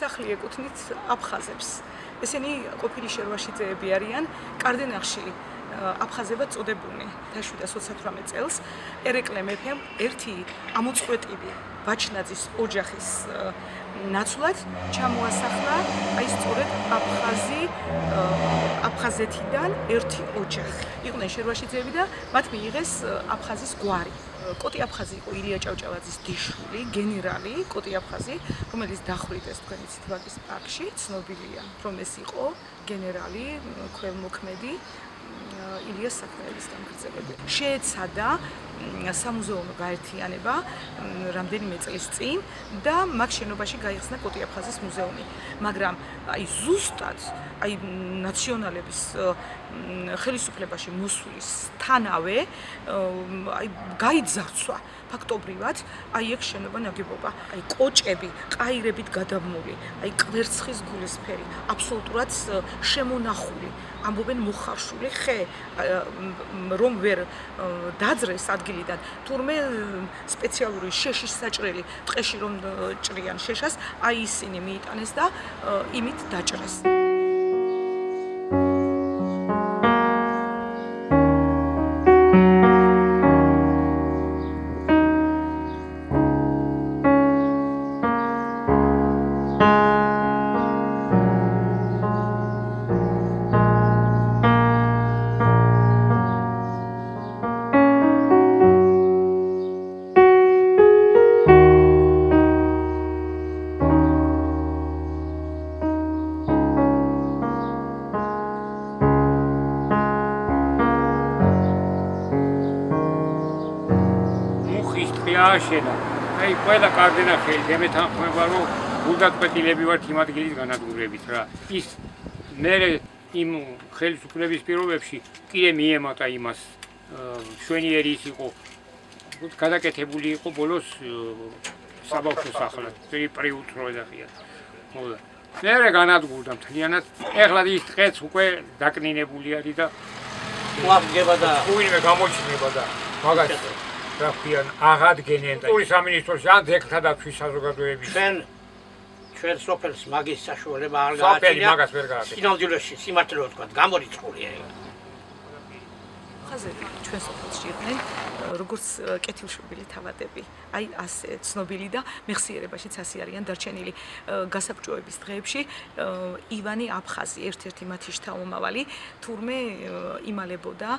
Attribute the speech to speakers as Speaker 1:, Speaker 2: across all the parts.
Speaker 1: სახლი ეკუთვნით აფხაზებს. ესენი ყოფილი შერვაშიძეები არიან, კარდენახში აფხაზებად წოდებულნი 1728 წელს ერეკლე მეფემ ერთი ამოწყვეტილი ბაჩნაძის ოჯახის ნაცვლად ჩამოასახლა აი სწორედ აფხაზეთიდან ერთი ოჯახი. იყვნენ შერვაშიძეები და მათ მიიღეს აფხაზის გვარი. კოტი აფხაზი იყო ილია ჭავჭავაძის დიშვილი, გენერალი კოტი აფხაზი, რომელიც დახვრიტეს თქვენი ციტვაკის პარკში, ცნობილია, რომ ეს იყო გენერალი, ქველმოქმედი ილიას საქმეების გამგრძელებელი. შეეცადა სამუზეუმო გაერთიანება რამდენიმე წლის წინ და მაგ შენობაში გაიხსნა კოტი აფხაზის მუზეუმი. მაგრამ აი ზუსტად აი ნაციონალების ხელისუფლებაში მოსვლისთანავე აი გაიძარცვა ფაქტობრივად აი ეგ შენობა ნაგებობა. აი კოჭები, ყაირებით გადაბმული, აი კვერცხის გულისფერი, აბსოლუტურად შემონახული. ამბობენ მოხარშული ხე რომ ვერ დაძრეს ადგილიდან თურმე სპეციალური შეშის საჭრელი ტყეში რომ ჭრიან შეშას აი ისინი მიიტანეს და იმით დაჭრეს.
Speaker 2: შენა. აი ყველა კარდენახი დემეთანხმება რომ გულდაწყვეტილები ვართ იმ ადგილის განადგურებით რა. ის მე იმ ხელისუფლების პირობებში კიდე მიემატა იმას შვენიერი ის იყო გადაკეთებული იყო ბოლოს საბავშვო სახლად. პრიუტრო ეძახიან. მოდა. მე განადგურდა მთლიანად. ეხლა ის ტყეც უკვე დაკნინებული არის და
Speaker 3: უამგება და
Speaker 2: უინმე გამოჩნდება და მაგას რაფიან აღადგენენ და პურის სამინისტროში ან ეკთა დაცვის საზოგადოების
Speaker 3: ჩვენ სოფელს მაგის საშუალება არ
Speaker 2: გააჩნია მაგას ვერ გააკეთა
Speaker 3: სინამდვილეში სიმართლე ვთქვა გამორიცხულია
Speaker 1: აფხაზები ჩვენ სოფელში იყვნენ როგორც კეთილშობილი თავადები აი ასე ცნობილი და მეხსიერებაშიც ასე არიან დარჩენილი გასაბჭოების დღეებში ივანი აფხაზი ერთ-ერთი მათი შთამომავალი თურმე იმალებოდა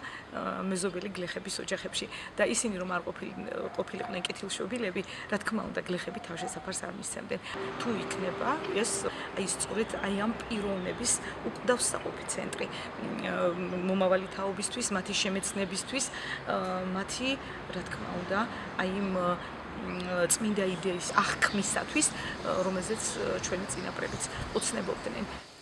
Speaker 1: მეზობელი გლეხების ოჯახებში და ისინი რომ არ ყოფილიყვნენ კეთილშობილები რა თქმა უნდა გლეხები თავშესაფარს არ მისცემდნენ თუ იქნება ეს აი სწორედ აი ამ პიროვნების უკვდავსაყოფი ცენტრი მომავალი თაობისთვის მათი შემეცნებისთვის მათი რა თქმა უნდა აი იმ წმინდა იდეის აღქმისათვის რომელზეც ჩვენი წინაპრებიც ოცნებობდნენ